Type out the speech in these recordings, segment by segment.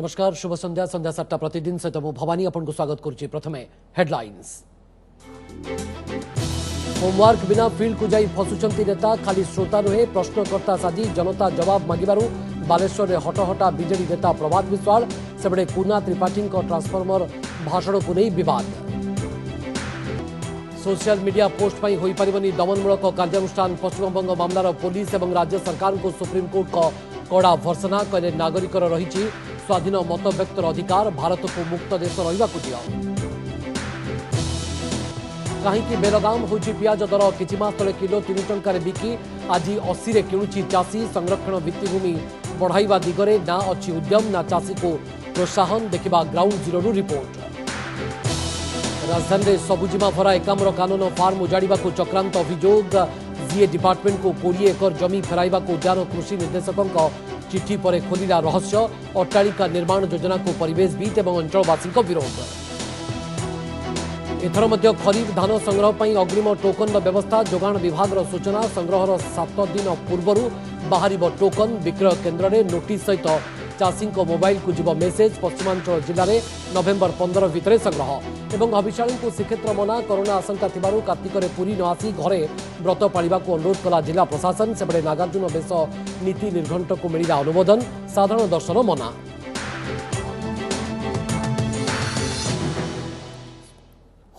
नमस्कार शुभ संध्या संध्या 7टा प्रतिदिन सहित मु भवानी आपन को स्वागत करुच्ची। प्रथमे हेडलाइंस। होमवर्क बिना फील्ड को जाई फसुचंती नेता खाली श्रोता नुहे प्रश्नकर्ता साजी जनता जवाब मागिबारु बालेश्वर में हटहटा बीजेडी नेता प्रभात विश्वाल सेबड़े कुना त्रिपाठी ट्रांसफॉर्मर भाषण को नहीं विवाद। सोशल मीडिया पोस्ट पर होई परिबनी दमनमूलक कार्यानुष्ठान पश्चिमबंग मामलार पुलिस और राज्य सरकार को सुप्रीमकोर्ट का कड़ा भर्सना कहले नागरिकर रही स्वाधीन मत व्यक्तर अधिकार भारत को मुक्त देश रहा दियो। कहीं बेलगाम होची पियाज दर किछि मास तले किलो 3 टंकार बिकी आज 80 रे किणुची चाषी। संरक्षण भित्तिभूमि बढ़ाइबा दिगरे ना अच्छी उद्यम ना चाषी को प्रोत्साहन देखिबा ग्राउंड जीरो रिपोर्ट। राजधानी में सबुजिमा भरा एकाम्र कानून फार्म उजाड़ा को चक्रांत अभियोग। जीए डिपार्टमेंट को 20 एकर जमी फेराइबा को उद्यान कृषि निर्देशकों चिठी पर खोलिला रहस्य। अट्टालिका निर्माण योजना को परिवेशविद और अंचलवासी विरोध। एथर मध्य खरीफ धान संग्रह पर अग्रिम टोकन व्यवस्था। जोगाण विभाग सूचना संग्रहर 7 दिन पूर्व बाहर टोकन। विक्रय केन्द्र में नोटिस सहित चाषी मोबाइल को जीव मेसेज। पश्चिमांचल जिले में नवेम्बर 15 भितर संग्रह एवं हविषाणी को श्रीक्षेत्र मना। कोरोना आशंका थिबारु कार्तिक पुरी न आसी घरे व्रत पालिबा को अनुरोध कला जिला प्रशासन। सेबड़े नागार्जुन बेश नीति निर्घंट को मिला अनुमोदन। साधारण दर्शन मना।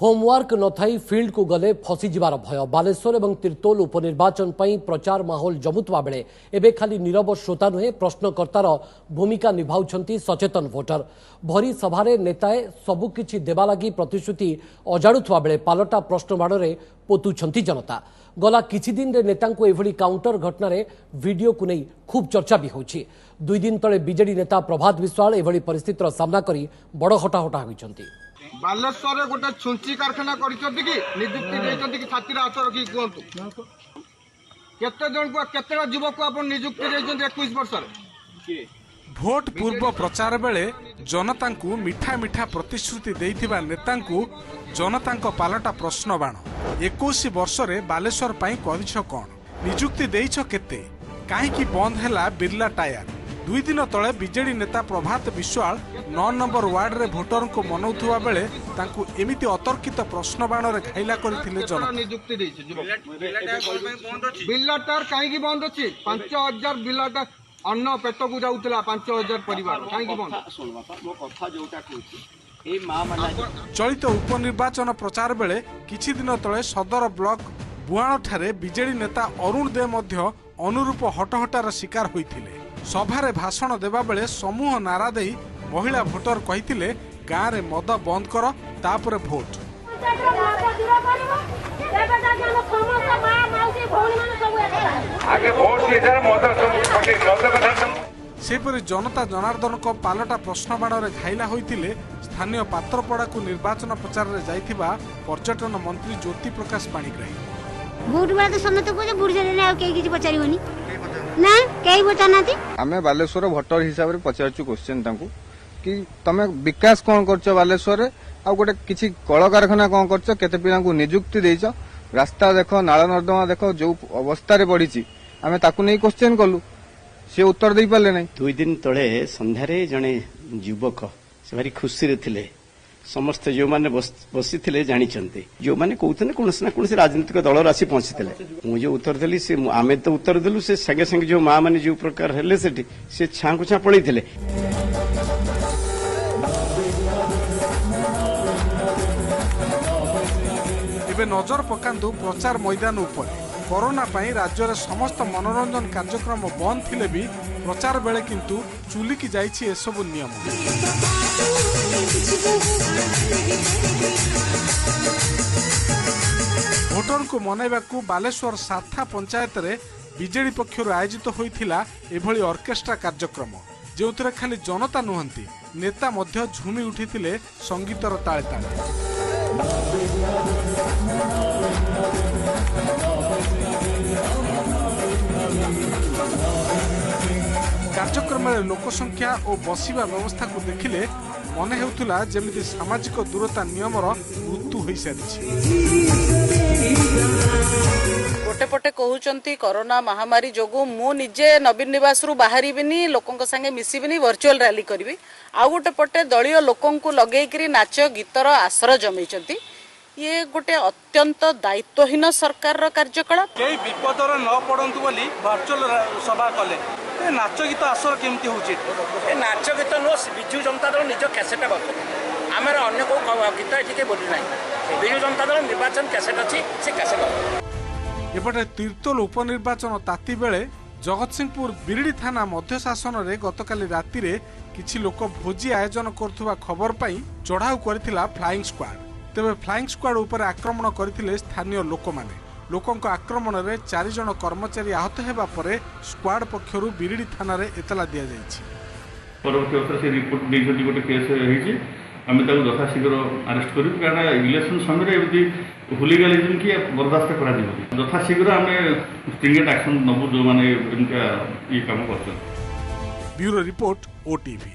होमवर्क न थाई फील्ड को गले फसी जिबार भय। बालेश्वर और तिर्तोल उपनिर्वाचन पर प्रचार माहौल जमुवा बेले एबे खाली नीरव श्रोता नुहे प्रश्नकर्तार भूमिका निभाउछंती सचेतन भोटर। भरी सभारे नेताए सबुकिछि देवा लगी प्रतिश्रुति अजाड़ुवा बेले पालटा प्रश्न बाड़े पोतुछंती जनता। गला किछि दिन रे नेतांको एभली काउंटर घटना रे वीडियो को नहीं खूब चर्चा भी होछि। 2 दिन तले बीजेडी नेता प्रभात विश्वाल एभली परिस्थितिर सामना करी बड़ हटाहटा होइछंती। बालेश्वर गोटे छुंची कारखाना नियुक्ति देती कि छात्र हाथ रखी कहतु केते जन को केते युवक आप नियुक्ति 21 वर्ष। भोट पूर्व प्रचार बेले जनता को मिठा मिठा प्रतिश्रुति देइथिबा नेता को जनता पालटा प्रश्न बाण। 21 वर्ष रे बालेश्वर पाई करिछ कोन नियुक्ति देइछ केते काहे बंद हैला बिरला टायर। 2 दिन तले बीजेडी नेता प्रभात विश्वाल 9 नंबर वार्ड रे भोटर को मनौथुवा बेले तांकु एमिति अतर्कित प्रश्न बाण रे घाइला करथिले जन। नियुक्ति देइछ बिरला टायर काहे बंद अछि। 5000 बिरला टायर अन्न पेट को जाउतला 5000 परिवार काहे बंद। सुन बापा मो कथा जोटा कहूची ए मां माना चलित उपनिर्वाचन प्रचार बेले किछि दिन तले सदर ब्लॉक बुआण ठारे बीजेडी नेता अरुण दे मध्य अनुरूप हटहटार शिकार होइथिले। सभारे भाषण देवा बेले समूह नारा देई महिला भोटर कहिथिले गाँ रे मद बंद कर तापर भोट। सेपरि जनता जनार्दन को पालटा प्रश्न बाण रे घाइला होइथिले स्थानीय पात्रपड़ा को निर्वाचन प्रचार रे जाइथिबा पर्यटन मंत्री ज्योति प्रकाश पाणिग्राही। भोट बेला तो समस्त को बुढ़ जने आ के किछि पचारिबनी ना कई बतानाती। आमे बालेश्वर भोटर हिसाब रे पचारछु क्वेश्चन तांकू कि तमे विकास कोन करछ बालेश्वर रे आ गोटे किछि कल कारखाना कोन करछ केते पिला को नियुक्ति देइछ रास्ता देखो नाळ नर्दमा देखो जो अवस्था रे पड़ीछि आमे ताकू नै क्वेश्चन कलु से उत्तर दे पाले नै। 2 दिन तळे संध्यारे जणे युवक से भारी खुशी रे थिले। समस्त जो माने बसी थिले जानि चंते जो माने कहउथने कोनसे ना कोनसे राजनीतिक दल राशि पहुंचीथिले। मु जो उत्तर देली से आमे तो उत्तर देलु से संगे संगे जो मां माने जो प्रकार हेले सेठी से छां को छां पळैथिले। एबे नजर पकांदु प्रचार मैदान उपर। कोरोना पाई राज्य रे समस्त मनोरंजन कार्यक्रम बंद थिले भी प्रचार बेले किंतु चुली की जाइछि एसबु नियम। भोटर को मनैबाकू बालेश्वर साथा पंचायत रे बीजेडी पक्षर आयोजित होइथिला एभली ऑर्केस्ट्रा कार्यक्रम जोथरे खाली जनता नुहंती नेता मध्य झुमी उठिथिले संगीतर ताळे ताळे। कार्यक्रम लोकसंख्या और बसिबा व्यवस्था को देखिले ମନେ ହେଉଥିଲା ଯେମିତି ସାମାଜିକ ଦୂରତା ନିୟମର ମୃତ୍ୟୁ ହୋଇସାରିଛି। गोटे पटे कहउचंती कोरोना महामारी जोगु मु निजे नवीन निवास रु बाहरिबिनी लोकंक संगे मिसिबिनी वर्चुअल रैली करिवि। आ गोटे पटे दलीय लोकंकु लगेइकरी नाच गीतर आसर जमैचंती। ये गोटे अत्यंत दायित्वहीन सरकार रो कार्यकलाप। केही विपदर न पड़ंतु बोली वर्चुअल सभा कले नाच गीत आसर केमती होउची ए नाच गीत नो बिजू जनता दल निज कैसेट बस आमर अन्य को गीत एठिके बोली नाही बिजू जनता दल निर्वाचन कैसेट अछि से कैसेट। एपटे तीर्तोल उपनिर्वाचन ताती बेले जगतसिंहपुर बिरिडी थाना मध्य शासन रे गतकाली राति रे किछि लोक भोजी आयोजन करथुवा खबर पाई चढ़ाऊ करथिला फ्लाइंग स्क्वाड। तेबे फ्लाइंग स्क्वाड ऊपर आक्रमण करथिले स्थानीय लोक माने। लोकंक आक्रमण रे 4 जण कर्मचारी आहत हेबा परे स्क्वाड पक्षरु बिरिडी थाना रे एतला दिया जायछि। परवर्ती अवसर से रिपोर्ट देइछथि गोटे केस हेछि आम यथा शीघ्र अरेस्ट करूँ कारण इलेक्शन समय एमती हुलिगालिजम की बर्दास्त कर यथा शीघ्र आम स्ट्रिंगेट एक्शन नबू जो मैंने ये कम कर। Bureau report OTV.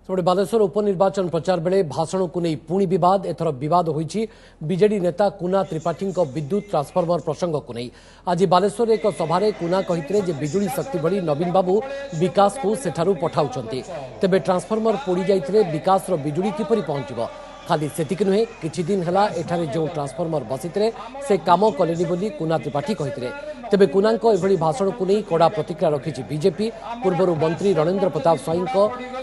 सेपटे बालेश्वर उपनिर्वाचन प्रचार बेले भाषण को नहीं पुणी विवाद एथर विवाद होईछि बीजेडी नेता कुना त्रिपाठी विद्युत ट्रांसफॉर्मर प्रसंग को नहीं। आज बालेश्वर एक सभारे कुना कहिथिले जे बिजुली शक्ति भली नवीन बाबू विकास को सेठारु पठाउछंती तेबे ट्रांसफॉर्मर पोड़ी जाइथिले विकास रो बिजुली किपरि पहुंचिबो। खाली सेतिक नुहे किछि दिन हला एठारे जो ट्रांसफॉर्मर बसिथिले से काम कलेनी बोली कुना त्रिपाठी कहिथिले। तेबे कुनांको एभली भाषण को नहीं कड़ा प्रतिक्रिया रखिछि बीजेपी। पूर्व मंत्री रणेंद्र प्रताप स्वाईं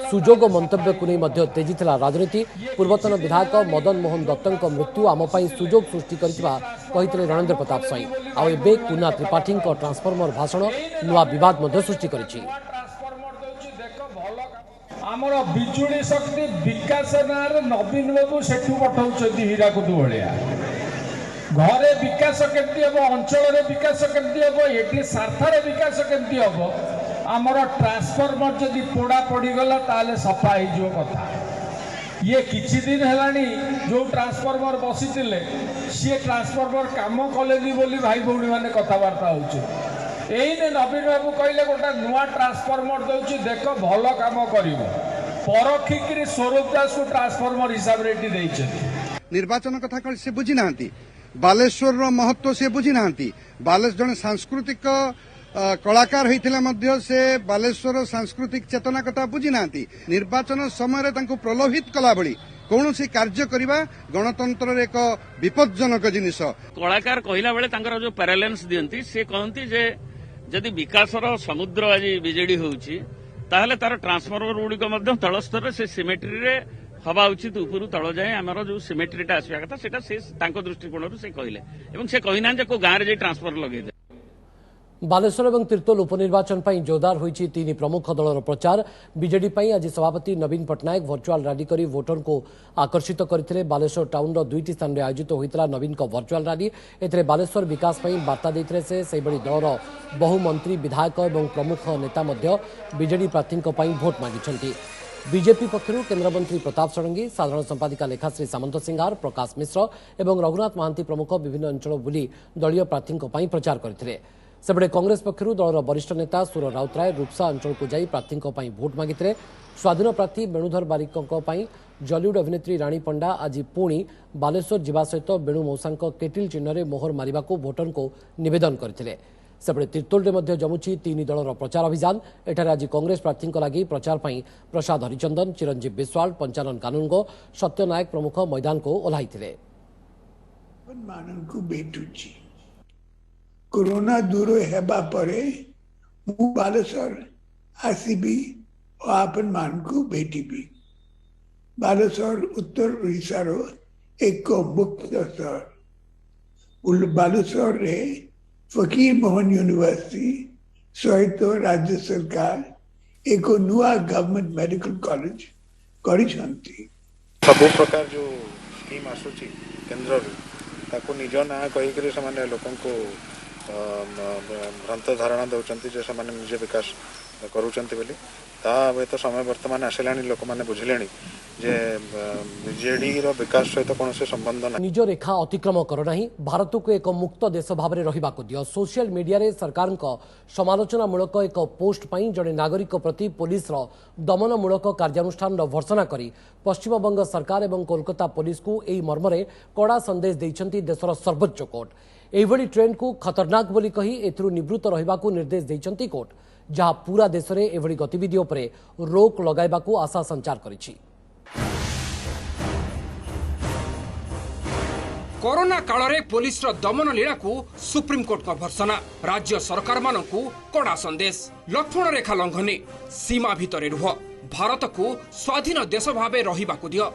सुजोग मंतव्य को नहीं मध्य तेजिथिला राजनीति। पूर्वतन विधायक मदन मोहन दत्तଙ୍କ मृत्यु आम पई सुजोग सृष्टि करिथिबा कहिथिले रणेंद्र प्रताप स्वाईं। आ एबे कुना त्रिपाठी ट्रांसफॉर्मर भाषण नुआ विवाद मध्य सृष्टि करिछि। आमर बिजुली शक्ति विकास नारे नवीन बाबू सेठू पठाउछथि हीराकुद भलिया घरे विकास केमती हम अंचल विकास केमती हम ये सार्थर विकास केमती हम आमर ट्रांसफॉर्मर जदि पोड़ा पड़गला ताले सफा हो कथा। ये किछि दिन हेलानी जो ट्रांसफॉर्मर बसी सी ट्रांसफॉर्मर काम कलेनी बोली भाई भौणी मैंने कथबार्ता होने नवीन बाबू कहले गोटे नुआ ट्रांसफॉर्मर दौर देख भल कम कर परखिक स्वरूप दास को ट्रांसफॉर्मर हिसाब से निर्वाचन कथा कह से बुझी ना बालेश्वर महत्व से बुझी ना बालेश्वर जन सांस्कृतिक कलाकार होता से बालेश्वर सांस्कृतिक चेतना कथा बुझी ना निर्वाचन समय प्रलोभित कला भली कौन सी कार्य करवा गणतंत्र एक विपज्जनक जिनिस कलाकार कहला बेले जो पैरालेंस दियंती से कहती जे जदि विकासर समुद्र आज बीजेडी होउची ताहले तार ट्रांसफॉर्मर गुड़िक तल स्तर से सिमेट्री रे हवा उचित ऊपर तल जाए आमर जो सिमेट्रीटा आसवा कथा सेटा से दृष्टिकोण से कहले एवं से कहिना जे को गाँव रे ट्रांसफॉर्मर लगे दे। बालेश्वर और तिर्तोल उपनिर्वाचन पर जोरदार होईछि तीन प्रमुख दलर प्रचार। बीजेडी पर आज सभापति नवीन पट्टनायक वर्चुआल रैली करी वोटर को आकर्षित करथिले। बालेश्वर टाउन दुईटी स्थान में आयोजित होता नवीन को वर्चुआल रैली एथरे बालेश्वर विकास पर वार्ता देते से सेहिभଳି दलर बहु मंत्री विधायक और प्रमुख नेता बीजेडी प्रार्थी भोट मागिछंती। बीजेपी पक्षर केन्द्रमंत्री प्रताप षडंगी साधारण संपादिका लेखाश्री सामंत सिंगार प्रकाश मिश्र और रघुनाथ महांती प्रमुख विभिन्न अंचल बुली दलीय प्रार्थी प्रचार करथिले। सेपटे कांग्रेस पक्षर दलर वरिष्ठ नेता सुर राउतराय रूपसा अंचल को जाई प्रार्थी भोट मागिते। स्वाधीन प्रार्थी वेणुधर बारिक जलीउड अभिनेत्री राणी पंडा आज पुणी बालेश्वर जावा सहित वेणु मौसा केटिल चिन्ह मोहर मारिबा भोटर को निवेदन करथिले। सेपटे तिर्तोल में जमुची तीन दलर प्रचार अभियान। एठारे आज कांग्रेस प्रार्थी लगी प्रचार पर प्रसाद हरिचंदन चिरंजीव बिस्वाल पंचानन कानूनगो सत्य नायक प्रमुख मैदान को ओह्लाइथिले। कोरोना दूर हेबा परे मु बालेश्वर आसीबी और आपन मान को भेटिबी। बालेश्वर उत्तर ओडिशार एक मुख्य शहर बालेश्वर रे फकीर मोहन यूनिवर्सिटी सहित राज्य सरकार एक नुआ गवर्नमेंट मेडिकल कॉलेज करिसंती। सब प्रकार जो स्कीम आसुची केंद्र ताको निज ना कहि करे सामान्य लोकन को भ्रांत धारणा दौरान निजे विकास करुँच हुए तो समय वर्तमान आसला लोक मैंने बुझिले जे बीजेडी विकास सहित कौन संबंध ना निज रेखा अतिक्रम कर नहीं भारत को एक मुक्त देश भाव में रहा दियो। सोशल मीडिया रे सरकार समालोचनामूलक एक पोस्ट पर जड़े नागरिक प्रति पुलिस दमनमूलक कार्यानुष्ठान भर्सना करी पश्चिमबंग सरकार और कोलकाता पुलिस को यह मर्मरे कड़ा संदेश देइछंती देशर सर्वोच्च कोर्ट। एभली ट्रेंड को खतरनाक बोली कही एथुरु निवृत्त रहिबा को निर्देश देइछंती कोर्ट, जहां पूरा देश में एभली गतिविधि उपरे रोक लगाइबा को आशा संचार करिछि। कोरोना काल रे पुलिस दमन लीला को सुप्रीमकोर्ट का भर्सना, राज्य सरकार मानकू कड़ा संदेश। लक्ष्मण रेखा लंघनी, सीमा भितरे रुह, भारत को स्वाधीन देश भावे रहिबाकु दियो।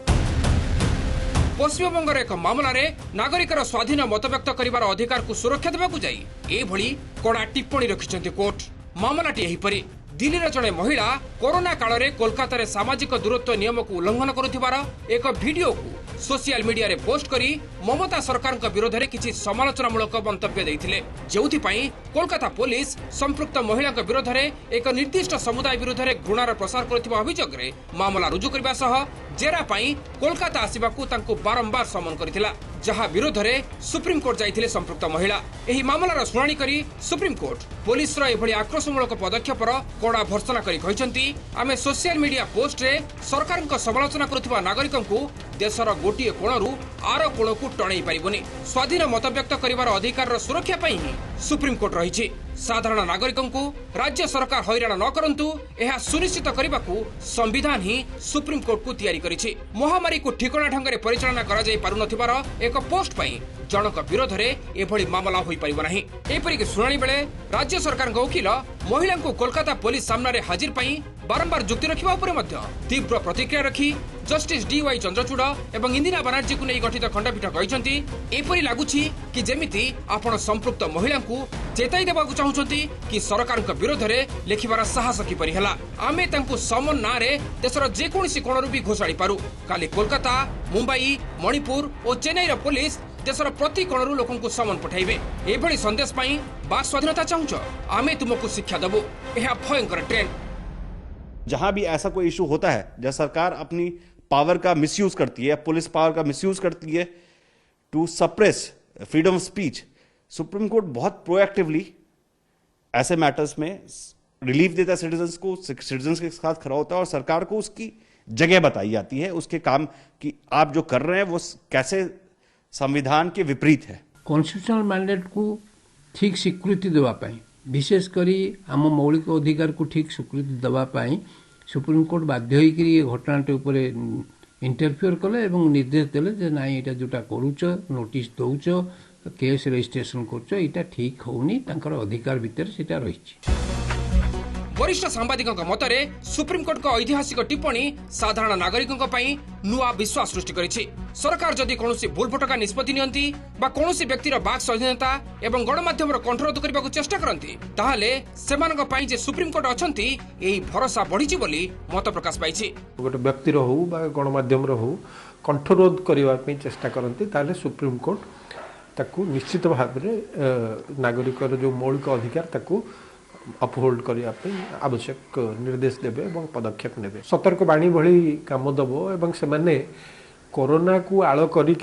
पश्चिमबंग एक मामला रे नागरिकर स्वाधीन मतव्यक्त करिवार अधिकार को सुरक्षा देबाकु जाई एभली कड़ा टिप्पणी रखिछन्ति कोर्ट। मामलाटी एहिपरि दिल्ली जड़े महिला कोरोना काल रे कोलकाता सामाजिक दूरत्व नियम को उल्लंघन करुथिबार एक वीडियो को सोशल मीडिया रे पोस्ट करी ममता सरकार विरोध में किसी समालोचनामूलक मंतव्य देइथिले, जेउथिपाई कोलकाता पुलिस संपृक्त महिला विरोध में एक निर्दिष्ट समुदाय विरुद्ध में घृणार प्रसार करुथिबा अभियोग रे मामला रुजु करबा सह जेरा पाई कोलकाता आसिबाकू तांकू बारंबार समन करथिला, जहा विरोध में सुप्रीमकोर्ट जाइथिले संपृक्त महिला। एही मामलार शुणाणी करी सुप्रीमकोर्ट पुलिस एभली आक्रोशमूलक पदक्षेपर कड़ा भर्सना करी कहिसंती, आमे सोशल मीडिया पोस्ट रे सरकार समालोचना करुथिबा नागरिकंकू देशर गोटिए कोणरू आर कोणकू टणई पारिबोनी। स्वाधीन मतव्यक्त करिवार अधिकार सुरक्षा पाई ही सुप्रीमकोर्ट रहिछि। साधारण नागरिकंकू राज्य सरकार हैरान न करंतु एहा सुनिश्चित करबाकू संविधान ही सुप्रीमकोर्ट को तैयारी करिछि। महामारी को ठिकणा ढंगरे परिचालना करा जाई पारु नथिबार एक पोस्ट पाई जनक विरोध रे एभली मामला होई परिबो नाही। एपरिक सुनानी बेले राज्य सरकार वकील महिला को कोलकाता पुलिस सामने रे हाजिर पाई बारंबार जुक्ति रखिबा उपरे मध्य तीव्र प्रतिक्रिया रखी जस्टिस डीवाई चंद्रचूड़ एवं इंदिरा बनर्जी को नहीं गठित खंडपीठ कहते एपरी लगुछि कि जेमिति आपण संपृक्त महिला को चेताई देबाकू चाहुछंती कि सरकार विरोध में लिखिबार साहस किपरि हला। आमे तांकू समन ना रे देशर जेकोसी कोणरू भी घोषाड़ी पारू। काली कोलकाता, मुंबई, मणिपुर और चेन्नईर पुलिस देशर प्रति कोणरू लोकंकू समन पठाइबे। एभली संदेश पाई बाक स्वाधीनता चाहुछ, आमे तुमको शिक्षा देबो, एहा भयंकर ट्रेंड। जहां भी ऐसा कोई इशू होता है जहां सरकार अपनी पावर का मिसयूज करती है, पुलिस पावर का मिसयूज करती है to suppress freedom of speech, supreme court बहुत प्रोएक्टिवली ऐसे मैटर्स में रिलीफ देता है सिटीजन्स को, सिटीजन्स के साथ खड़ा होता है और सरकार को उसकी जगह बताई जाती है उसके काम की आप जो कर रहे हैं वो कैसे संविधान के विपरीत है। कॉन्स्टिट्यूशनल मैंडेट को ठीक स्वीकृति देवा पाई, विशेष करी आम मौलिक अधिकार को ठीक स्वीकृति देवा पाई सुप्रीम कोर्ट बाध्य होकर ये घटनाटे उपर इंटरफियर कले और निर्देश देले जे नाई एटा जोटा करूच नोटिस दौच केस रजिस्ट्रेशन करूच एटा ठीक होनी तांकर अधिकार भितर सेटा रहिछि। वरिष्ठ सांबादिकों मतरे सुप्रीमकोर्ट का ऐतिहासिक टिप्पणी साधारण नागरिकों पई नुआ विश्वास सृष्टि करिछि। सरकार जदि कोनोसी भूल भटका निष्पत्ति नियंती बा कोनोसी व्यक्तिर बाक स्वाधीनता एवं गणमाध्यम कंट्रोल करबाकू चेष्टा करंती ताहाले सेमानक पई जे सुप्रीमकोर्ट अछंती एही भरोसा बढ़िछि बोली मत प्रकाश पाइछि। गोटे व्यक्तिर हो बा गणमाध्यम हो कंट्रोल करबा पई चेष्टा करंती ताहाले सुप्रीमकोर्ट ताकू निश्चित भाव में नागरिकर जो मौलिक अधिकार ताकू अपहोल्ड करने आवश्यक निर्देश देवे और पदक्षेप नेबे। सतर्क बाणी भली काम दब एवं से कोरोना को आड़ करी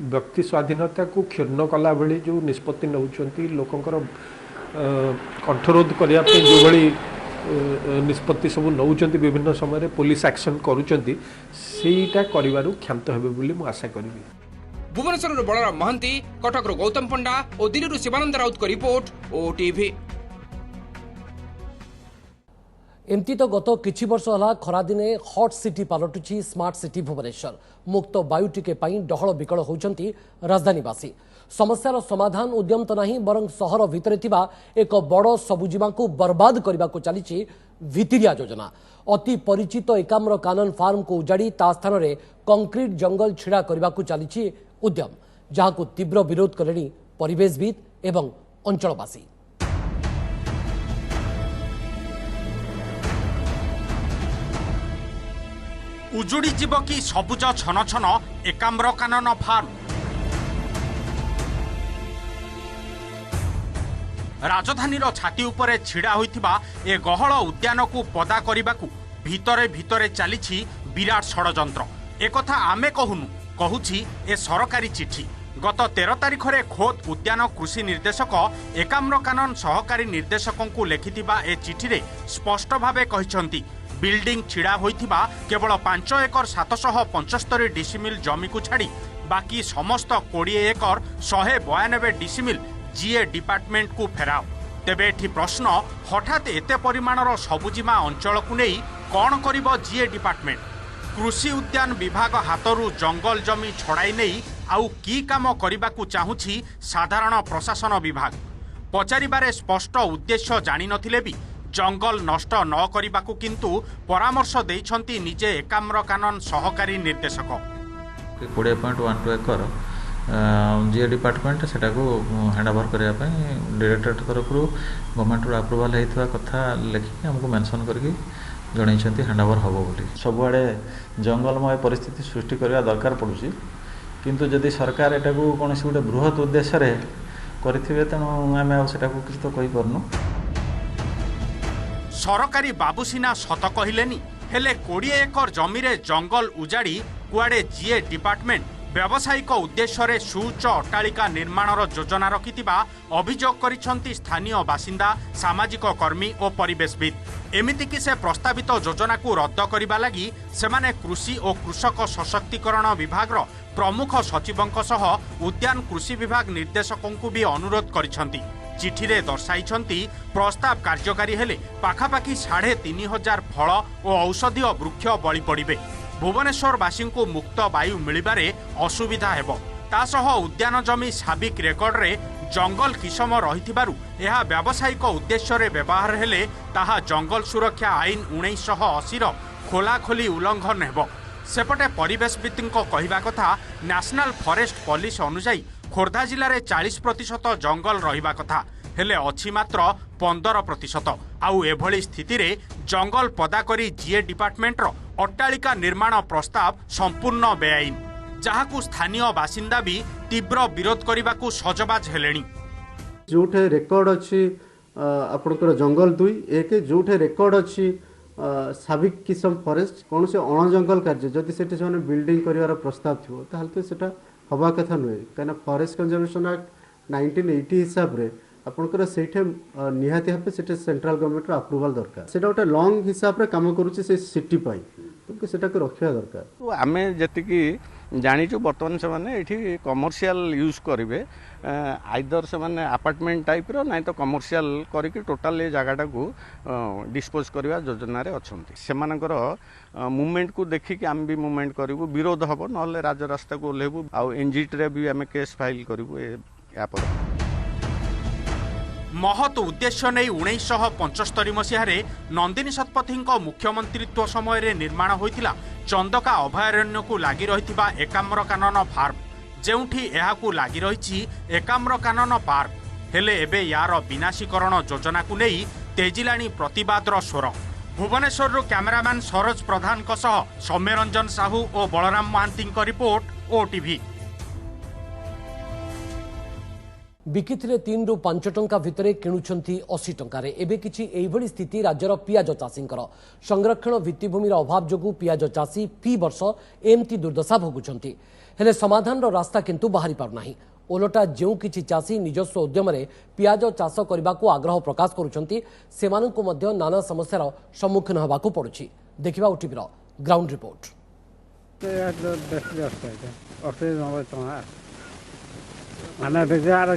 व्यक्ति स्वाधीनता को क्षुण्ण कला भली जो निष्पत्ति नौचंती लोकंकर कंठरोध करने जो भली निष्पत्ति सब नौचंती विभिन्न समय पुलिस एक्शन करुचंती सेटा करिवारु क्षांत हेबे बोली मु आशा करिवि। भुवनेश्वर बलराम महांती, कटक गौतम पंडा और दिल्ली शिवानंद राउत को रिपोर्ट ओटीवी। एमती तो गत किछि वर्ष हला खरादिने हॉट सिटी पलटुछि स्मार्ट सिटी भुवनेश्वर। मुक्त वायु टिके पाई डहल विकल होउछंती राजधानीवासी। समस्यार समाधान उद्यम तो नहीं बरं सहर भितरे थिबा एक बड़ सबुजीमा को बर्बाद करने को चली भितिरिया योजना। अति परिचित एकाम्र कानन फार्म को उजाड़ी ता स्थान में कंक्रीट जंगल छिड़ा करने को चली उद्यम, जहां को तीव्र विरोध कले परिवेशविद एवं अंचलवासी। उजुड़ी जीव कि सबुज छन छन एकाम्र कानन फार्म। राजधानीर छाती उपरे छिड़ा होइथिबा ए गहळ उद्यानकू पदा करबाकू भितरे भितरे चलीछि विराट षडयंत्र। एकथा आमे कहूनु, कहूछि ए सरकारी चिठी। गत 13 तारिखरे खोद उद्यान कृषि निर्देशक एकाम्रकानन सहकारी निर्देशकंकू लेखिथिबा ए चिठीरे स्पष्ट भावे कहिसंती बिल्डिंग छिड़ा होइथिबा केवल 5 एकर 775 डिसिमिल जमी को छाड़ी बाकी समस्त 20 एकर 192 डिसिमिल जीए डिपार्टमेंट को फेराओ। तेबे एठी प्रश्न, हठात एते परिमाणर सबुजिमा अंचल को नहीं कौन करिबो जीए डिपार्टमेंट? कृषि उद्यान विभाग हाथरू जंगल जमी छड़ाई नहीं आउ की काम करबाकू चाहूछि साधारण प्रशासन विभाग? पचारिबारे स्पष्ट उद्देश्य जानि नथिले भी जंगल नष्ट न करबाकू किंतु परामर्श देइछंती निजे एकाम्रकानन सहकारी निर्देशक। 20.12 एकर जीए डिपार्टमेंट सेटा को हैंड ओवर करया पई डायरेक्टरेट तरफ गवर्नमेंट अप्रूवल हेतवा कथा लेखि हमको मेंशन करके जणैछंती हैंड ओवर हबो बोली। सबुआडे जंगलमय परिस्थिति सृष्टि करबा दरकार पड़ुछि, किंतु जदि सरकार एटा को कोनोसी गोटे बृहत उद्देश्य रे करिथिबे तेणु आमे आ सेटा को किछ तो कहि परनु। सरकारी बाबूसिना सत कहलेनी हेले 20 एकर जमी रे जंगल उजाड़ी कुआडे जीए डिपार्टमेंट व्यावसायिक उद्देश्य रे सुउच्च अट्टालिका निर्माणर योजना रखिथिबा अभियोग करिसंती स्थानीय बासिंदा, सामाजिक कर्मी और परिवेशविद। एमितिकि से प्रस्तावित योजना को रद्द करबा लागि सेमाने कृषि और कृषक सशक्तिकरण विभाग प्रमुख सचिवंक सह उद्यान कृषि विभाग निर्देशकंकु भी अनुरोध करिसंती। चिठी रे दर्शाइछंती प्रस्ताव कार्यकारी हेले पाखापाखि 3500 फल और औषधीय वृक्ष बळी पड़िबे। भुवनेश्वरवासी को मुक्त वायु मिलिबारे असुविधा हेबो। तासह उद्यान जमी साबिक रेकर्ड रे जंगल किसम रहिथिबारु एहा व्यावसायिक उद्देश्य रे व्यवहार हेले ताहा जंगल सुरक्षा आईन 1980 रो खोलाखोली उल्लंघन हेबो। सेपटे परिवेशविदଙ୍କ कहवा कथा नेशनल फॉरेस्ट पॉलिसी अनुसार खोर्धा जिले में 40% जंगल रहिबा कथा हेले अछि मात्र 15%। आउ एभली स्थिति रे जंगल पदा करी जीए डिपार्टमेंट रो अट्टालिका निर्माण प्रस्ताव संपूर्ण बेआईन, जहाकू स्थानीय बासिंदा भी तीव्र विरोध करने सजबाज हेलेनी। जोठे रेकर्ड अच्छी आपणकर जंगल 2 एक जोठे रेकर्ड अच्छी साबिक किसम फॉरेस्ट कौन से अण जंगल कार्य जदि से बिल्डिंग कर प्रस्ताव थी ताल तो सेटा हवा कथा नुहे कहीं फॉरेस्ट कंजर्वेशन एक्ट 1980 हिसाब से आपंकर से निहाती भाव से सेंट्रल गवर्नमेंट अप्रूवल दरकार से गोटे लंग हिसाब से कम करुच्चे से सिटी तो से रखा दरकार। तो आम जी जाचु बर्तमान से कमर्शियल यूज करेंगे आइदर से अपार्टमेंट टाइप रो ना तो कमर्शियल करके टोटाल ये जगटा को डिस्पोज करवा योजना अच्छा से मूवमेंट को देखिक आम भी मूवमेंट करूँ विरोध हम ना राजरास्ता को ओह्लू आउ एनजीटी भी आम केस फाइल करूँ या महत उद्देश्य नहीं 1975 मसीह नंदिनी शतपथी मुख्यमंत्रित्व समय निर्माण होता चंदका अभयारण्य को लगी रही एकाम्रकानन फार्म जेउठी एहाकू लगी रही एकाम्रकानन पार्क हेले एबे यार विनाशीकरण योजना को नहीं तेजिलाणी प्रतिवादर स्वर। भुवनेश्वर कैमरामैन सरोज प्रधान सौम्यरंजन साहू और बलराम महांती रिपोर्ट ओटीवी। बिकिथिले 3 ରୁ 5 टंका भितरे किणुछंती 80 टंका रे एबे किछि एइभଳି स्थिति राज्यर पियाज चाषींकर संरक्षण भित्तिभूमिर अभाव जोगु पियाज चाषी फी वर्ष एमती दुर्दशा भोगुछंती हेले समाधान रो रास्ता किंतु बाहरी पार नाही। ओलटा जेउ किछि चाषी निजस्व उद्यम रे पियाज चाष करबाकू आग्रह प्रकाश करूछंती सेमानकू मध्य नाना समस्यार सम्मुखीन होबाकू पड़ुछि। देखिबा ओटीवीर ग्राउंड रिपोर्ट। माने बेजार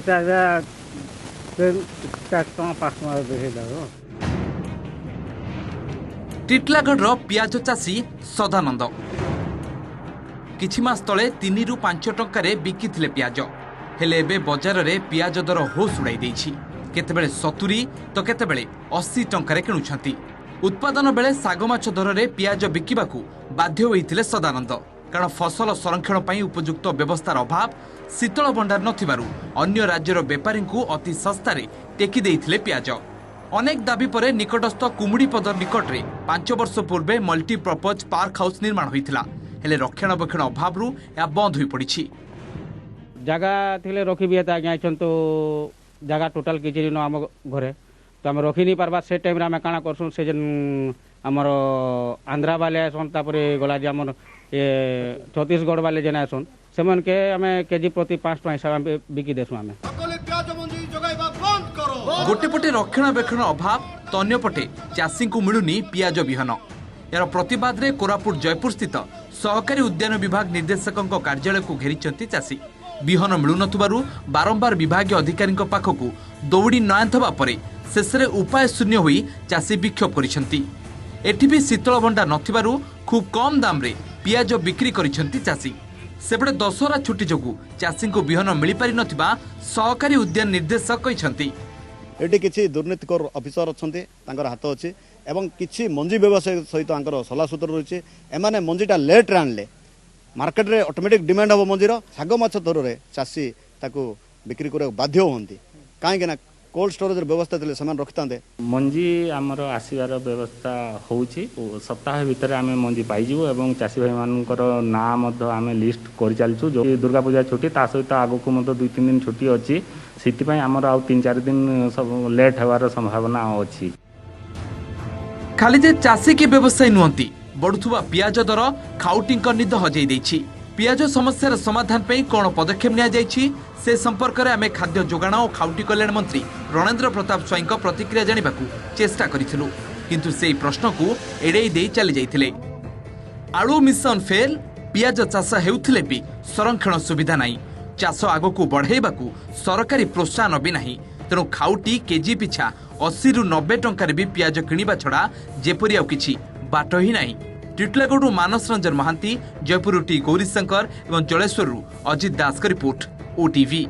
टिटलागढ़ पियाज चाषी सदानंद किछि मास तले 3 ରୁ 5 टंका बिकिथिले पियाज हेले एबे बजार रे पियाज दर होश उड़ाई देछि। केतेबेले 70 तो केतेबेले 80 टंका किणुछंती। उत्पादन बेले सागमाछ दर रे पियाज बिकिबाकू बाध्य होइथिले सदानंद कारण फसल संरक्षण पई उपयुक्त व्यवस्थार अभाव शीतल भंडार नथिबारु अन्य राज्यर बेपारी को अति सस्ता रे टेकी देइथिले पियाज। अनेक दाबी परे निकटस्थ कुमुड़ीपदर निकट रे 5 वर्ष पूर्वे मल्टीपर्पज पार्क हाउस निर्माण होइथिला हेले रक्षणाबेक्षण अभाव रु या बंद होई पड़िछि। जगह थिले रखी भी आज्ञा तो जगह टोटाल किसी न आम घरे तो आम रखी नहीं पार्बा से टाइम आम काଣା करसुँ से जेन आमर आंध्रा बाले आसन तापर गला जे आमर ये छत्तीसगढ़ बाले जेन आसन से मन के आम केजी प्रति 5 टका हिसाब बिकी देसुँ आम गोटे पटे रक्षणाबेक्षण अभाव तो अन्यपटे चाषी को मिलुनी पियाज बिहन यार प्रतिवाद रे कोरापुट जयपुर स्थित सहकारी उद्यान विभाग निर्देशकों कार्यालय को घेरी चाषी बिहन मिलु नथुबारु बारंबार विभागीय अधिकारी पाखकु दौड़ी नयांथबा परे शेष में उपाय शून्य होई चाषी विक्षोभ करिसेंती एठी भी शीतल भंडार नथिबारु खूब कम दाम रे पियाज बिक्री करिसेंती चाषी सेपटे दशहरा छुट्टी जोगु चाषी को बिहन मिल पारि नथिबा सहकारी उद्यान निर्देशक कहिसेंती एटी किसी दुर्नीतिकर अफिसर अच्छा हाथ अच्छे एवं किसी मंजी व्यवसाय सहित सलाह सूत्र रही एमाने मंजीटा लेट्रे आणले मार्केट रे ऑटोमेटिक डिमांड हम मंजीर शाग माछ दर में चाषी ताकू बिक्री करने बाध्य होती कहीं कोल्ड स्टोरेज व्यवस्था थे से रखिते मंजी आमर आसबार व्यवस्था होउछि सप्ताह भितर आम मंजी पाइबू और चाषी भाई मानकर ना आम लिस्ट कर चलचु जो दुर्गा पूजा छुट्टी ता सहित आगक 2-3 दिन छुट्टी अच्छी से आमर आ 3-4 दिन सब लेट होवार संभावना अच्छी खाली जे चाषी के व्यवसायी नुहंती बढ़ुवा पियाज दर खाउटी निद हजई देछि पियाज समस्यार समाधान पे कौन पदक्षेप निया जायछि से संपर्क में आम खाद्य जोगाण और खाउटी कल्याण मंत्री रणेन्द्र प्रताप स्वाई प्रतिक्रिया जानिबाकू चेष्टा करिथिलु किंतु से प्रश्न को एड़े दे चली जाइथिले आलू मिशन फेल पियाज चाष हेउथिले भी संरक्षण सुविधा नाही चाष आगकू बढ़ाइबाकू सरकारी प्रोत्साहन भी नाही तेणु खाउटी केजी पिछा 80 ରୁ 90 टंकार भी पियाज किणिबा छड़ा जेपरि आउ किछि बाट ही नाही टिटलागढ़ मानस रंजन महांती जयपुर टी गौरीशंकर और जलेश्वर अजित दास का रिपोर्ट ओटीवी।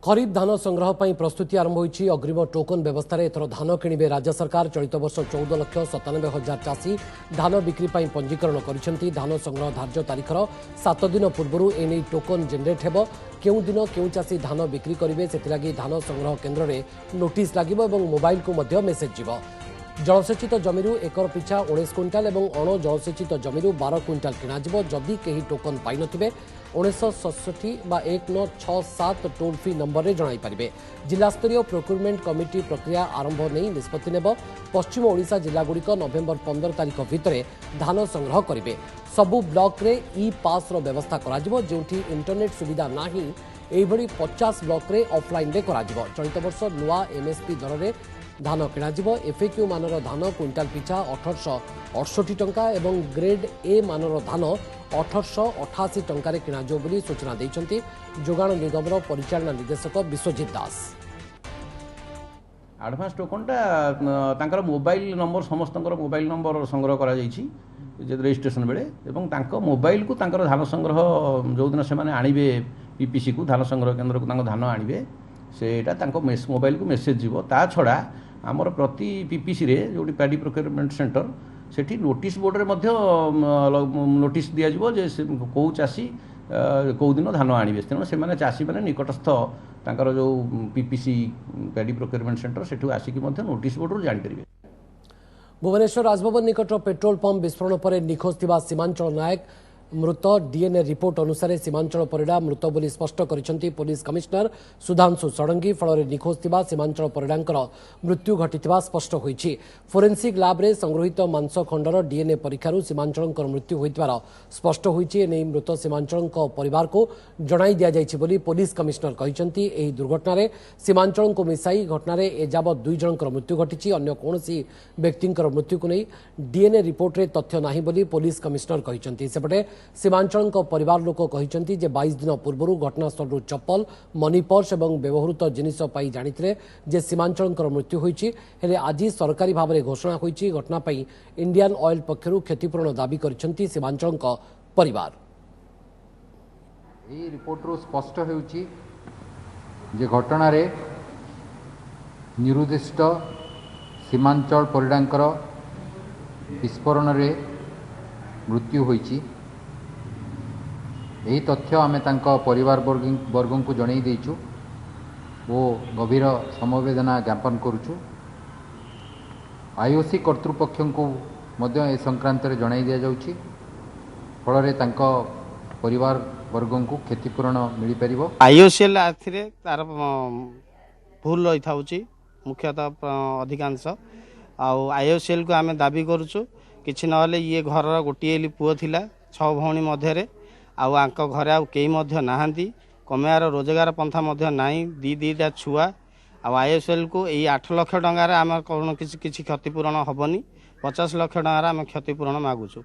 खरीफ धान संग्रह पर प्रस्तुति आरंभ होईछि अग्रिम टोकन व्यवस्था रे एथर धान किणिबे राज्य सरकार चलित वर्ष 14,97,000 चाषी धान बिक्री पर पंजीकरण करिसेंती धान संग्रह धार्य तारीखर 7 दिन पूर्व एने टोकन जनरेट हेबो केउ दिन केउ चाषी धान बिक्री करिवे सेतिलागी धान संग्रह केन्द्र रे नोटिस लागिबो एवं मोबाइल को मध्य मेसेज जिवो जलसेचित जमीर एकर पिछा 19 क्विंटाल और अण जलसेचित जमीर 12 क्विंटाल किणाजिबो जदि केही टोकन पाई नथिबे 1967 बा 1967 टोल फ्री नंबर रे जणाई पारिबे जिला स्तरीय प्रोक्यूरमेंट कमिटी प्रक्रिया आरंभ नहीं निष्पत्ति नेब पश्चिम ओडिशा जिलागुड़िक नवेम्बर 15 तारिख भितर धान संग्रह करेंगे सबु ब्लॉक रे ई पास रो व्यवस्था कराजिबो जोंठी इंटरनेट सुविधा नाही एभली 50 ब्लॉक रे ऑफलाइन रे कराजिबो चलित वर्ष नुआ एमएसपी दर रे धान किणाजिबो एफएक्यू मानर धान क्विंटाल पिछा 1868 टंका एवं ग्रेड ए मानर धान 1888 टंका रे किणाजिबो बोली सूचना दैछंती जोगाण निगमर परिचालना निर्देशक विश्वजित दास। एडभांस टोकनटा मोबाइल नंबर समस्त मोबाइल नंबर संग्रह करा रजिस्ट्रेशन बेले एवं मोबाइल को धान संग्रह जो दिन से आणवे पीपीसी को धान संग्रह केन्द्र को धान आणवे सेटा मोबाइल को मेसेज जीव ता छड़ा आमर प्रति पीपीसी रे जो पैडी प्रोक्योरमेंट सेंटर सेठी नोटिस बोर्ड रे मध्य नोटिस दिया जीवो जे को चाषी कौ दिन धान आणवे तेणु से चाषी मैंने निकटस्थ तांकर जो पीपीसी पैडी प्रोक्योरमेंट सेंटर सेठू आसिक नोटिस बोर्ड रू जानि परिबे। भुवनेश्वर राजभवन निकट पेट्रोल पंप विस्फोरण पर निखोज थिबा सीमांचल नायक मृत डीएनए रिपोर्ट अनुसार सीमांचल परिडा मृत बोली स्पष्ट करिसेंती पुलिस कमिश्नर सुधांशु षडंगी फल निखोज थिबा सीमांचल परिडांकर मृत्यु घटिथिबा स्पष्ट होईछि फोरेंसिक लैब रे संग्रहित मांस खंडर डीएनए परीक्षारू सीमांचलकर मृत्यु होइतबार स्पष्ट होईछि एनै मृत सीमांचलक परिवार को जणाई दिया जाइछि बोली पुलिस कमिश्नर कहिसेंती एही दुर्घटना रे सीमांचल को मिसाई घटना रे एजाबत 2 जनकर मृत्यु घटिछि अन्य कोनोसी व्यक्तिंकर मृत्यु को नै डीएनए रिपोर्ट रे तथ्य नाही बोली पुलिस कमिश्नर कहिसेंती सेपटे सीमांचल परिवार लोक कहिसेंती जे 22 दिन पूर्व घटनास्थल चप्पल मनी पर्स और व्यवहृत जिनिस पाई जानिथिले जे सीमांचल मृत्यु होईछि हेले आज सरकारी भाव में घोषणा होईछि घटना पाई इंडियन ऑयल पक्षरु क्षतिपूरण दाबी करिसेंती सीमांचल परिवार। एही रिपोर्ट रो स्पष्ट होईछि जे घटना रे निरुद्दिष्ट सीमांचल परिडांकर विस्फोरण रे मृत्यु होईछि यही तथ्य आम परिवार वर्ग को जन देचु वो गभीर समवेदना ज्ञापन करुचु आईओसी कर्तृपक्ष को ए संक्रांत जन दि जाऊँगी फल परिवार वर्गों को क्षतिपूरण मिल पारिबो। आईओसीएल आथिरे तार भूल रही था मुख्यतः अधिकांश आईओसीएल को आम दाबी करुचु किछि नहले ये घर गोटे पुओ थिला 6 भौणी मध्य आंक घरे आउ केही मध्य नाहांती कमेयार रोजगार पंथा मध्य नाही दीटा छुआ आईओसीएल को यही 8 लाख टंकार आम कौन किसी क्षतिपूरण हेनी 50 लाख टंकार आम क्षतिपूरण मागुचु।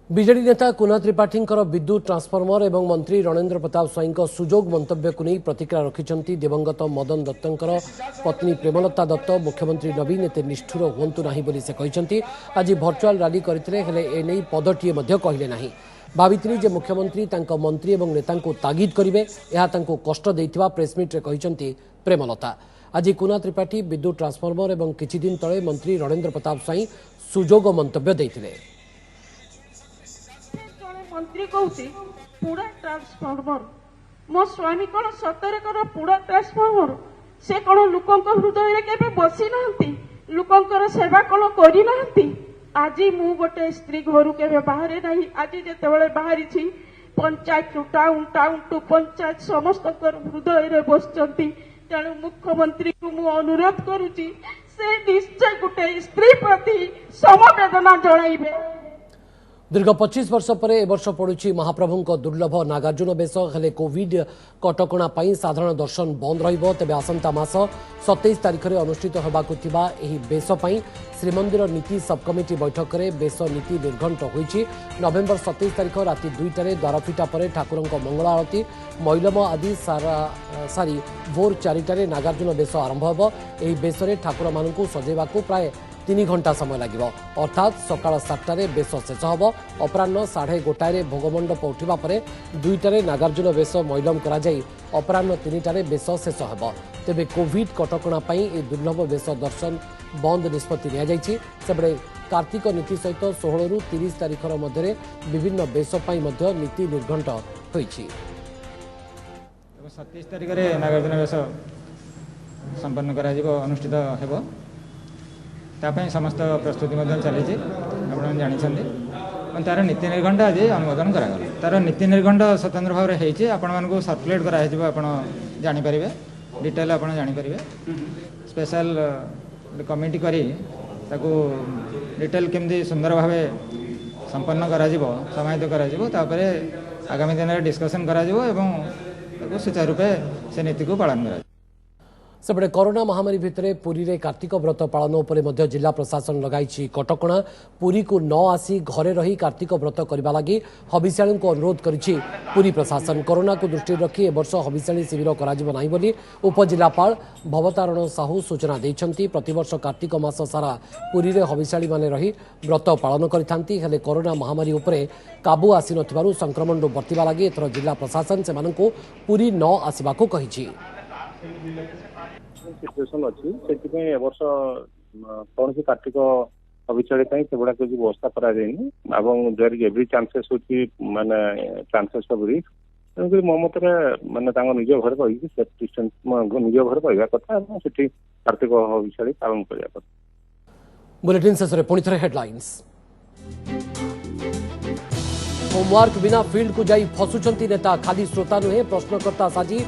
बीजेडी नेता कुना त्रिपाठी विद्युत ट्रांसफर्मर एवं मंत्री रणेन्द्र प्रताप स्वाई सुजोग मंतव्य को नहीं प्रतिक्रिया रखिंट दिवंगत मदन दत्तर पत्नी प्रेमलता दत्त मुख्यमंत्री नवीन एते निष्ठुर हुंतु नहीं बोली से कहते आज भर्चुआल रैली करते एने पदटीए कहले नहीं भाविथिली जे मुख्यमंत्री तांको मंत्री एवं नेता तागिद करेंगे यह कष्ट देइथिबा प्रेसमिट्रे कहते प्रेमलता। आज कुना त्रिपाठी विद्युत ट्रांसफर्मर एवं किछि दिन तले मंत्री रणेन्द्र प्रताप स्वाई सुजोग मंतव्य देइथिले। मंत्री कहूँ पुड़ा ट्रांसफर्मर मो स्वामी कौन सतरे कर पुड़ा ट्रांसफर्मर से कौन लोकों हृदय के बसी ना लोकों सेवा कौन करना आज मु गोटे स्त्री घर के बाहर ना आज जिते बाहरी panchayat to town town to panchayat समस्त हृदय बसती तेणु मुख्यमंत्री को मु अनुरोध करुच्ची से निश्चय गोटे स्त्री प्रति समवेदना जणाइबे। दीर्घ 25 वर्ष पर ए वर्ष पड़ुछि महाप्रभुଙ୍କ दुर्लभ नागार्जुन बेश हेले कोविड कटकणा पई साधारण दर्शन बंद रहिबो तेबे आसंता मास 27 तारिख रे अनुष्ठित होबाकु थिबा एही बेश पई श्रीमंदिर नीति सब कमिटी बैठक रे बेश नीति निर्घंट होईछि। नवेम्बर 27 तारिख राति 2टा रे द्वारफिटा परे ठाकुरଙ୍କ मंगल आरती मैलम आदि सारी भोर 4टा रे नागार्जुन बेश आरंभ होबो। एही बेश रे ठाकुर मानकु सजेबाकु प्राय 3 घंटा समय लगे अर्थात सकाल 7टार बेश शेष हम अपराह 1:30 भोगमंडप उठा पर 2टार नागार्जुन बेश मैलम कर अपराह 3टार बेश शेष हो तेबे कोविड कटकणा ए दुर्लभ बेश दर्शन बंद निष्पत्ति निबले कार्तिक नीति सहित 16 ରୁ 30 तारिखर मध्य विभिन्न बेश नीति निर्घंट होईछि। 27 तारिख नागार्जुन बेश संपन्न करा अनुष्ठित हेबो तापाई समस्त प्रस्तुति चली आप जानते तार नीति निर्घंट आज अनुमोदन करागला तार नीति निर्घंट स्वतंत्र भाव में होती आपको सर्कुलेट करापर डिटेल आप जापर स्पेशल कमिटी करी ताकू डिटेल केमती सुंदर भाव संपन्न करा समाहित कर आगामी दिन में डिस्कसन कर सुचारू रूपे से नीति को पालन करा। सेपटे कोरोना महामारी भितर पुरी रे कार्तिक व्रत पालन उपरे मध्य जिला प्रशासन लगाई कटकणा पुरी को न आसी घरे रही कार्तिक व्रत करने लगी हबिष्याणी को अनुरोध करिछि पुरी प्रशासन। कोरोना को दृष्टि रखी ए वर्ष हबिष्याणी शिविर कराजिब नाही बोली उपजिलापाल भवतारण साहू सूचना दैछंती। प्रतिवर्ष कार्तिक मास सारा पुरी रे हबिष्याणी माने रही व्रत पालन करिथांती हेले कोरोना महामारी उपरे काबू आसी नथिबारु संक्रमण बर्तिबा लागि एथर जिला प्रशासन सेमानंकु पुरी न आसिबाकू कहिछि। सिचुएशन अच्छी से वर्ष कौन सी कार्तिक अभिचय से गुड़ा किसी व्यवस्था कराई एव्री चांसेस माने चांसेस ऑफ रिस्क तेणुक मो मत मानते निज घर रही सेफ डिस्टेंस निज घर रहा कथा से कार्तिक अभिचय पालन करने कथा। बुलेटिन शेष में पुणी थे हेडलाइंस। होमवर्क बिना फील्ड को जाई फसुचंती नेता खाली श्रोता नुहे प्रश्नकर्ता साजी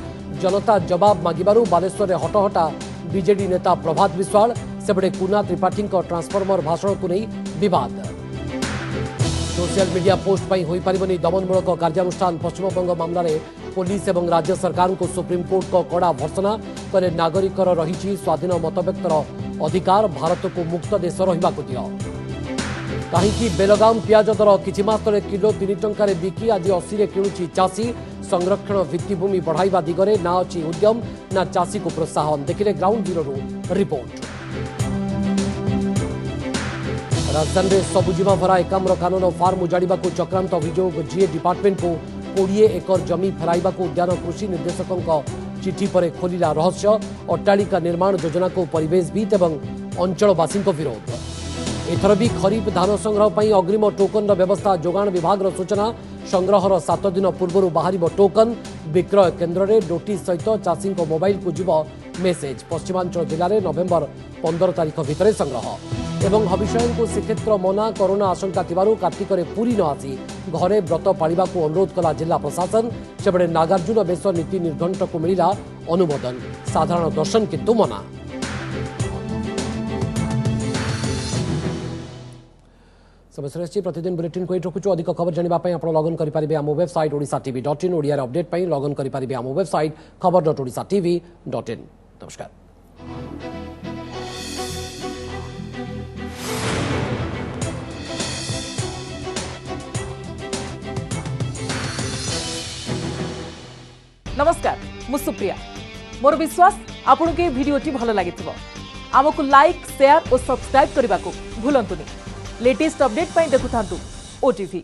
जनता जवाब मागिबारु बालेश्वर हटहटा बीजेडी नेता प्रभात विश्वाल सेपटे कुना त्रिपाठी ट्रांसफर्मर भाषण को नहीं विवाद। सोशल मीडिया पोस्ट पर हो पारिबनी दमनमूलक कार्यानुष्ठान पश्चिमबंग मामलें पुलिस एवं राज्य सरकार को सुप्रीमकोर्ट को कड़ा भर्सना करे नागरिकर रही स्वाधीन मतव्यक्तर अधिकार भारत को मुक्त देश रहा दियो। कहीं बेलगाम पियाज दर किछि मास तले किलो 3 टंकार बिकी आज 80 रे किणुछि चाषी संरक्षण भित्तिभूमि बढ़ाइबा दिगरे ना अछि उद्यम ना चाषी को प्रोत्साहन देखिले ग्राउंड जीरो रिपोर्ट। राजधानी में सबुजीमा भरा एकाम्र कानून फार्म उजाड़ा चक्रांत अभियोग जीए डिपार्टमेंट को 20 एकर जमी फेराइबा उद्यान कृषि निर्देशकों चिठी पर खोलिला रहस्य। अट्टालिका निर्माण योजना को परिवेशविद एवं अंचलवासी विरोध। एथर भी खरीफ धान संग्रह पर अग्रिम टोकन व्यवस्था जोगाण विभाग सूचना। संग्रहर 7 दिन पूर्व बाहर टोकन विक्रय केन्द्र में नोटिस सहित चाषी मोबाइल को जीव मेसेज। पश्चिमांचल जिले में नवेम्बर 15 तारिख भितर संग्रह। एवं हबिषयन को श्रीक्षेत्र मना कोरोना आशंका थिबारु कार्तिक पुरी न आसी घरे व्रत पालिबा को अनुरोध कला जिला प्रशासन सेबड़े नागार्जुन बेश नीति निर्घंट को मिला अनुमोदन साधारण दर्शन किंतु मना। समय प्रतिदिन बुलेटिन को रखुचु अधिक खबर जानापी आप लगन करेंगे आम वेबसाइट orisatv.in ओडिया अपडेट लगन करेंगे आम वेबसाइट खबर.orisatv.in। नमस्कार। नमस्कार मु सुप्रिया मोर विश्वास आपन के वीडियोटी भल लगी आमको लाइक शेयर और सब्सक्राइब करने को भूलंतुनि लेटेस्ट अपडेट देखुथांतु ओटीवी।